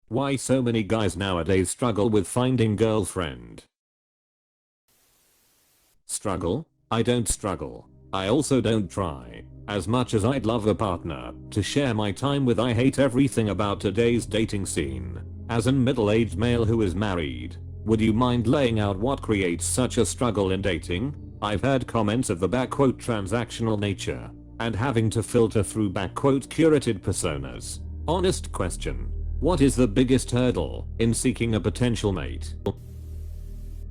Why so many guys nowadays struggle with finding girlfriend? Struggle? I don't struggle. I also don't try. As much as I'd love a partner to share my time with, I hate everything about today's dating scene. As a middle-aged male who is married, would you mind laying out what creates such a struggle in dating? I've heard comments of the "transactional nature" and having to filter through "curated personas." Honest question. What is the biggest hurdle in seeking a potential mate?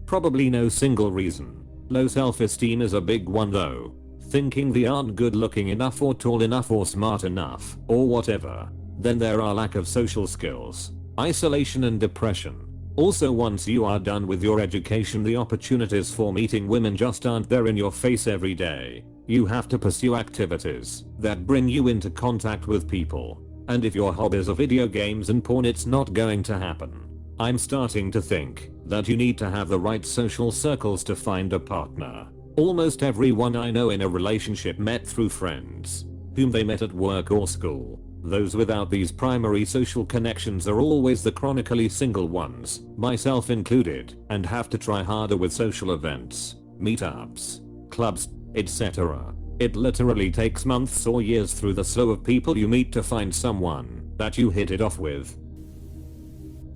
Probably no single reason. Low self-esteem is a big one though. Thinking they aren't good looking enough or tall enough or smart enough or whatever. Then there are lack of social skills, isolation and depression. Also, once you are done with your education, the opportunities for meeting women just aren't there in your face every day. You have to pursue activities that bring you into contact with people. And if your hobbies are video games and porn, it's not going to happen. I'm starting to think that you need to have the right social circles to find a partner. Almost everyone I know in a relationship met through friends, whom they met at work or school. Those without these primary social connections are always the chronically single ones, myself included, and have to try harder with social events, meetups, clubs, etc. It literally takes months or years through the slough of people you meet to find someone that you hit it off with.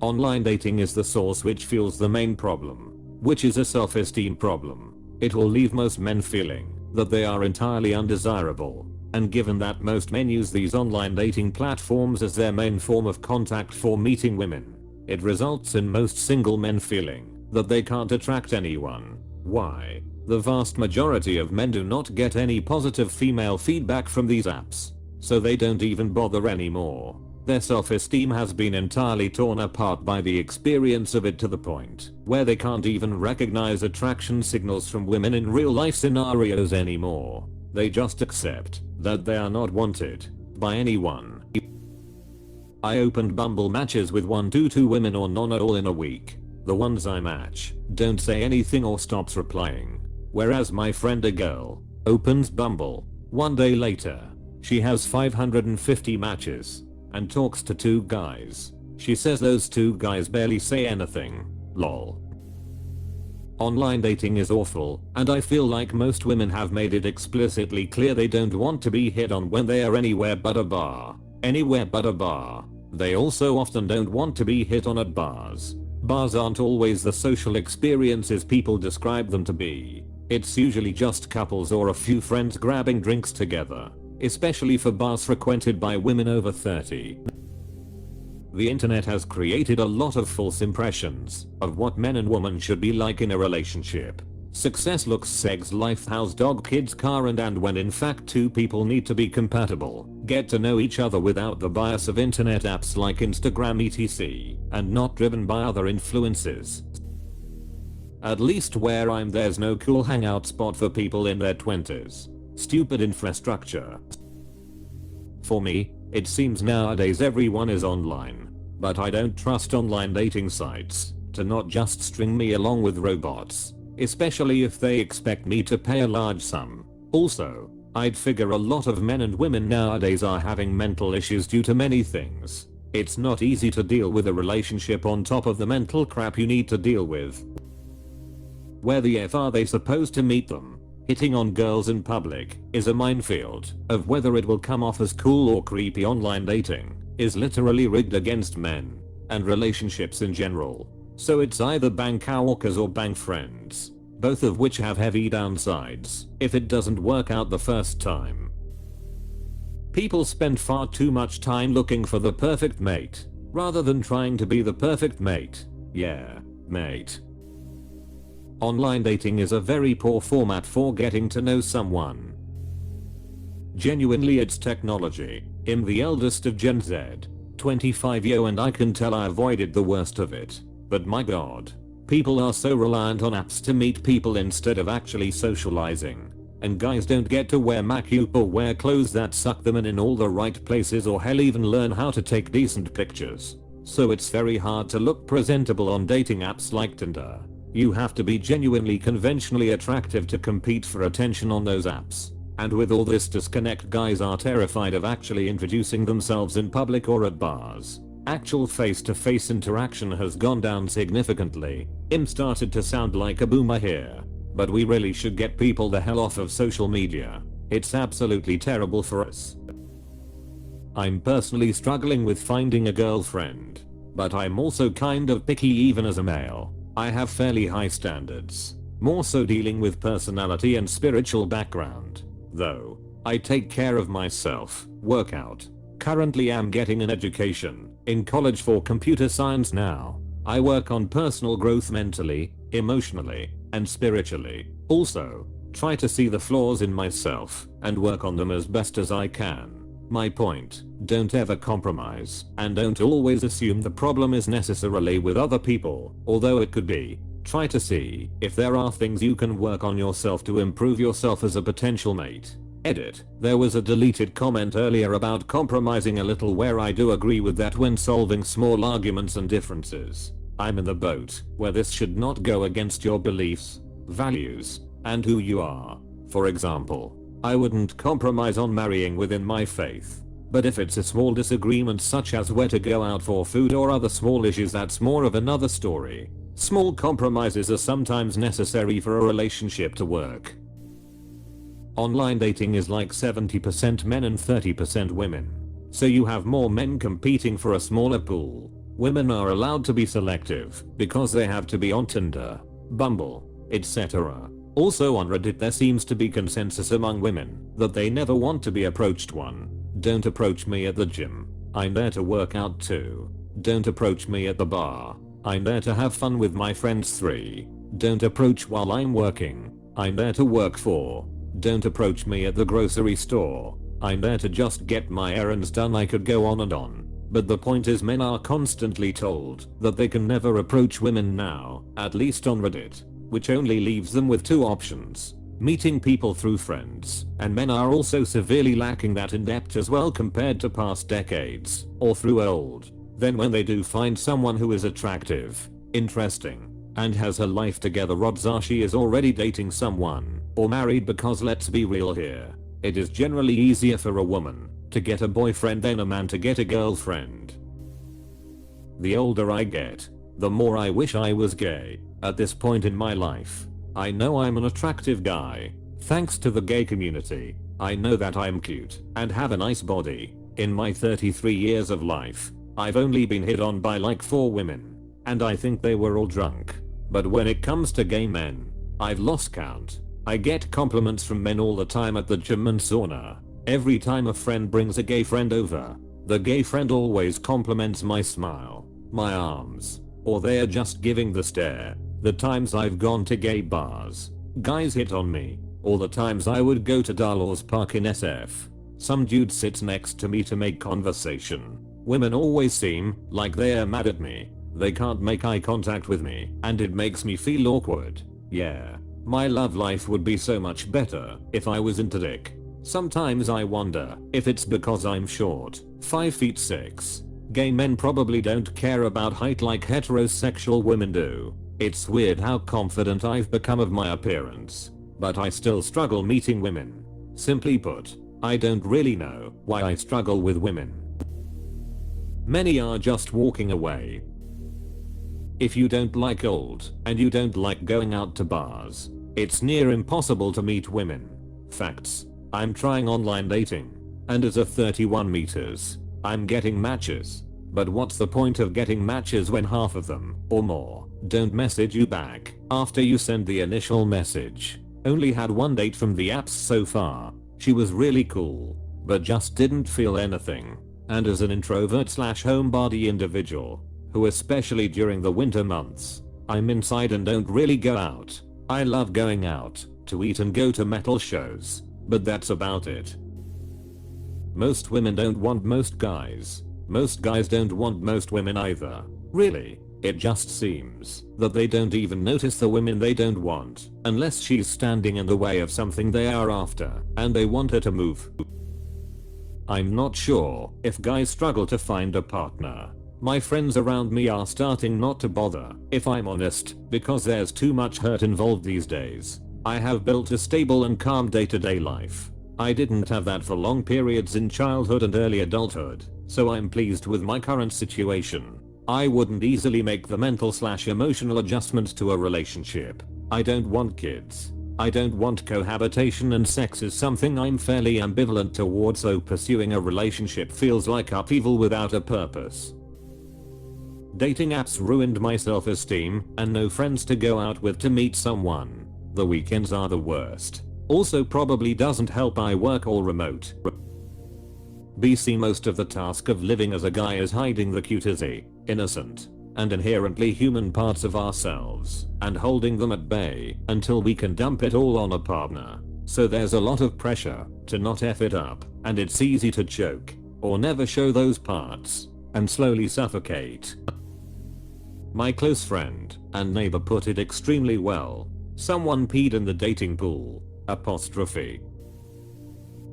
Online dating is the source which fuels the main problem, which is a self-esteem problem. It will leave most men feeling that they are entirely undesirable, and given that most men use these online dating platforms as their main form of contact for meeting women, it results in most single men feeling that they can't attract anyone. Why? The vast majority of men do not get any positive female feedback from these apps, so they don't even bother anymore. Their self-esteem has been entirely torn apart by the experience of it, to the point where they can't even recognize attraction signals from women in real life scenarios anymore. They just accept that they are not wanted by anyone. I opened Bumble matches with 1 to 2 women or none at all in a week. The ones I match don't say anything or stops replying. Whereas my friend, a girl, opens Bumble. 1 day later, she has 550 matches and talks to 2 guys. She says those 2 guys barely say anything. Lol. Online dating is awful, and I feel like most women have made it explicitly clear they don't want to be hit on when they are anywhere but a bar. Anywhere but a bar. They also often don't want to be hit on at bars. Bars aren't always the social experiences people describe them to be. It's usually just couples or a few friends grabbing drinks together, especially for bars frequented by women over 30. The internet has created a lot of false impressions of what men and women should be like in a relationship. Success, looks, sex, life, house, dog, kids, car, and when in fact 2 people need to be compatible, get to know each other without the bias of internet apps like Instagram etc, and not driven by other influences. At least where I'm, there's no cool hangout spot for people in their 20s. Stupid infrastructure. For me, it seems nowadays everyone is online, but I don't trust online dating sites to not just string me along with robots, especially if they expect me to pay a large sum. Also, I'd figure a lot of men and women nowadays are having mental issues due to many things. It's not easy to deal with a relationship on top of the mental crap you need to deal with. Where the F are they supposed to meet them? Hitting on girls in public is a minefield of whether it will come off as cool or creepy. Online dating is literally rigged against men and relationships in general. So it's either bang coworkers or bang friends, both of which have heavy downsides if it doesn't work out the first time. People spend far too much time looking for the perfect mate rather than trying to be the perfect mate. Yeah, mate. Online dating is a very poor format for getting to know someone. Genuinely, it's technology. I'm the eldest of Gen Z, 25 yo, and I can tell I avoided the worst of it. But my god, people are so reliant on apps to meet people instead of actually socializing. And guys don't get to wear makeup or wear clothes that suck them in all the right places, or hell even learn how to take decent pictures. So it's very hard to look presentable on dating apps like Tinder. You have to be genuinely conventionally attractive to compete for attention on those apps. And with all this disconnect, guys are terrified of actually introducing themselves in public or at bars. Actual face-to-face interaction has gone down significantly. I'm started to sound like a boomer here. But we really should get people the hell off of social media. It's absolutely terrible for us. I'm personally struggling with finding a girlfriend. But I'm also kind of picky even as a male. I have fairly high standards. More so dealing with personality and spiritual background. Though, I take care of myself, work out. Currently am getting an education, in college for computer science now. I work on personal growth mentally, emotionally, and spiritually. Also, try to see the flaws in myself, and work on them as best as I can. My point, don't ever compromise, and don't always assume the problem is necessarily with other people, although it could be. Try to see if there are things you can work on yourself to improve yourself as a potential mate. Edit. There was a deleted comment earlier about compromising a little where I do agree with that when solving small arguments and differences. I'm in the boat where this should not go against your beliefs, values, and who you are. For example, I wouldn't compromise on marrying within my faith. But if it's a small disagreement such as where to go out for food or other small issues, that's more of another story. Small compromises are sometimes necessary for a relationship to work. Online dating is like 70% men and 30% women. So you have more men competing for a smaller pool. Women are allowed to be selective because they have to be on Tinder, Bumble, etc. Also on Reddit there seems to be consensus among women that they never want to be approached. Don't approach me at the gym. I'm there to work out too. Don't approach me at the bar. I'm there to have fun with my friends. 3. Don't approach while I'm working. I'm there to work. 4. Don't approach me at the grocery store. I'm there to just get my errands done. I could go on and on. But the point is men are constantly told that they can never approach women now, at least on Reddit, which only leaves them with 2 options. Meeting people through friends, and men are also severely lacking that in depth as well compared to past decades, or through old. Then when they do find someone who is attractive, interesting, and has her life together, odds are she is already dating someone, or married, because let's be real here. It is generally easier for a woman to get a boyfriend than a man to get a girlfriend. The older I get, the more I wish I was gay. At this point in my life, I know I'm an attractive guy. Thanks to the gay community, I know that I'm cute and have a nice body. In my 33 years of life, I've only been hit on by like 4 women, and I think they were all drunk. But when it comes to gay men, I've lost count. I get compliments from men all the time at the gym and sauna. Every time a friend brings a gay friend over, the gay friend always compliments my smile, my arms, or they're just giving the stare. The times I've gone to gay bars, guys hit on me. All the times I would go to Darlaw's Park in SF, some dude sits next to me to make conversation. Women always seem like they're mad at me. They can't make eye contact with me, and it makes me feel awkward. Yeah, my love life would be so much better if I was into dick. Sometimes I wonder if it's because I'm short, 5 feet 6. Gay men probably don't care about height like heterosexual women do. It's weird how confident I've become of my appearance, but I still struggle meeting women. Simply put, I don't really know why I struggle with women. Many are just walking away. If you don't like old, and you don't like going out to bars, it's near impossible to meet women. Facts. I'm trying online dating, and as of 31 meters, I'm getting matches. But what's the point of getting matches when half of them, or more, don't message you back after you send the initial message? Only had 1 date from the apps so far. She was really cool, but just didn't feel anything. And as an introvert / homebody individual, who especially during the winter months, I'm inside and don't really go out. I love going out to eat and go to metal shows, but that's about it. Most women don't want most guys. Most guys don't want most women either. Really, it just seems that they don't even notice the women they don't want, unless she's standing in the way of something they are after, and they want her to move. I'm not sure if guys struggle to find a partner. My friends around me are starting not to bother, if I'm honest, because there's too much hurt involved these days. I have built a stable and calm day-to-day life. I didn't have that for long periods in childhood and early adulthood, so I'm pleased with my current situation. I wouldn't easily make the mental/emotional adjustment to a relationship. I don't want kids. I don't want cohabitation, and sex is something I'm fairly ambivalent towards, so pursuing a relationship feels like upheaval without a purpose. Dating apps ruined my self-esteem, and no friends to go out with to meet someone. The weekends are the worst. Also probably doesn't help I work all remote. BC most of the task of living as a guy is hiding the cutesy, innocent, and inherently human parts of ourselves, and holding them at bay until we can dump it all on a partner. So there's a lot of pressure to not F it up, and it's easy to choke, or never show those parts, and slowly suffocate. My close friend and neighbor put it extremely well. Someone peed in the dating pool.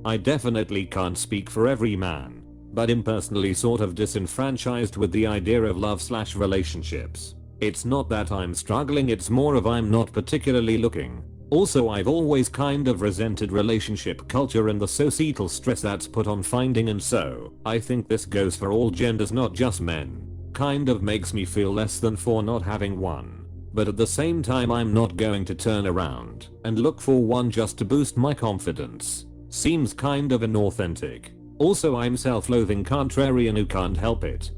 I definitely can't speak for every man, but am personally sort of disenfranchised with the idea of love/relationships. It's not that I'm struggling, it's more of I'm not particularly looking. Also, I've always kind of resented relationship culture and the societal stress that's put on finding, and so I think this goes for all genders, not just men. Kind of makes me feel less than for not having one. But at the same time, I'm not going to turn around and look for one just to boost my confidence. Seems kind of inauthentic. Also, I'm self-loathing contrarian who can't help it.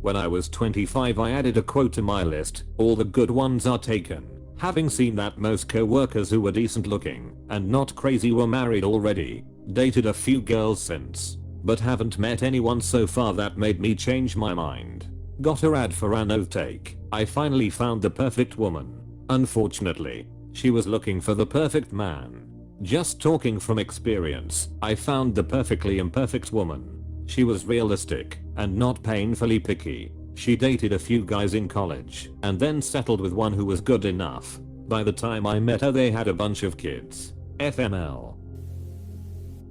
When I was 25, I added a quote to my list: all the good ones are taken. Having seen that most co-workers who were decent looking and not crazy were married already. Dated a few girls since, but haven't met anyone so far that made me change my mind. Got her ad for an oath take. I finally found the perfect woman. Unfortunately, she was looking for the perfect man. Just talking from experience, I found the perfectly imperfect woman. She was realistic and not painfully picky. She dated a few guys in college and then settled with one who was good enough. By the time I met her, they had a bunch of kids. FML.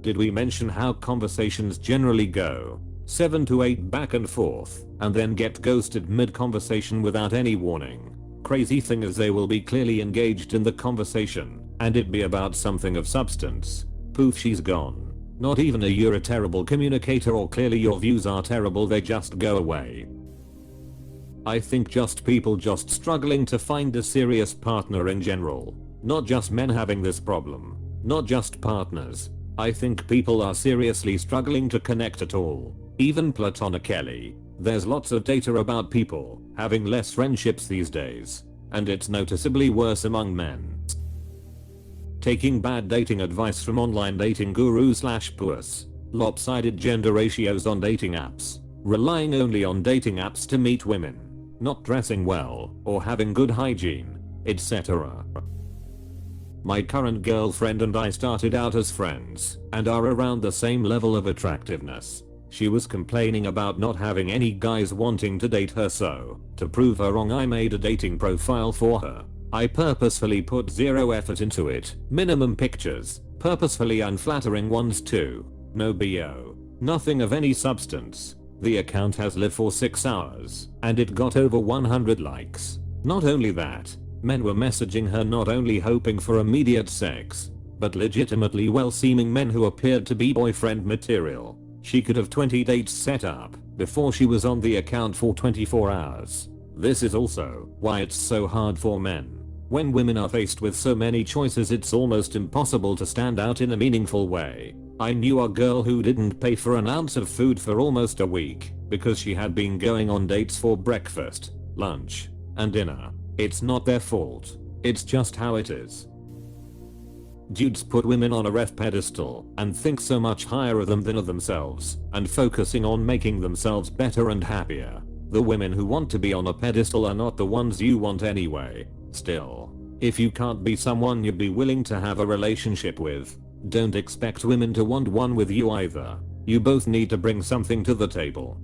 Did we mention how conversations generally go 7 to 8 back and forth, and then get ghosted mid-conversation without any warning? Crazy thing is, they will be clearly engaged in the conversation, and it be about something of substance. Poof, she's gone. Not even a "you're a terrible communicator" or "clearly your views are terrible," they just go away. I think just people just struggling to find a serious partner in general. Not just men having this problem. Not just partners. I think people are seriously struggling to connect at all. Even platonically. There's lots of data about people having less friendships these days, and it's noticeably worse among men. Taking bad dating advice from online dating guru/puss. Lopsided gender ratios on dating apps. Relying only on dating apps to meet women. Not dressing well or having good hygiene, etc. My current girlfriend and I started out as friends and are around the same level of attractiveness. She was complaining about not having any guys wanting to date her, so to prove her wrong, I made a dating profile for her. I purposefully put zero effort into it. Minimum pictures, purposefully unflattering ones too. No BO. Nothing of any substance. The account has lived for 6 hours, and it got over 100 likes. Not only that, men were messaging her not only hoping for immediate sex, but legitimately well-seeming men who appeared to be boyfriend material. She could have 20 dates set up before she was on the account for 24 hours. This is also why it's so hard for men. When women are faced with so many choices, it's almost impossible to stand out in a meaningful way. I knew a girl who didn't pay for an ounce of food for almost a week because she had been going on dates for breakfast, lunch, and dinner. It's not their fault. It's just how it is. Dudes put women on a ref pedestal and think so much higher of them than of themselves, and focusing on making themselves better and happier. The women who want to be on a pedestal are not the ones you want anyway. Still, if you can't be someone you'd be willing to have a relationship with, don't expect women to want one with you either. You both need to bring something to the table.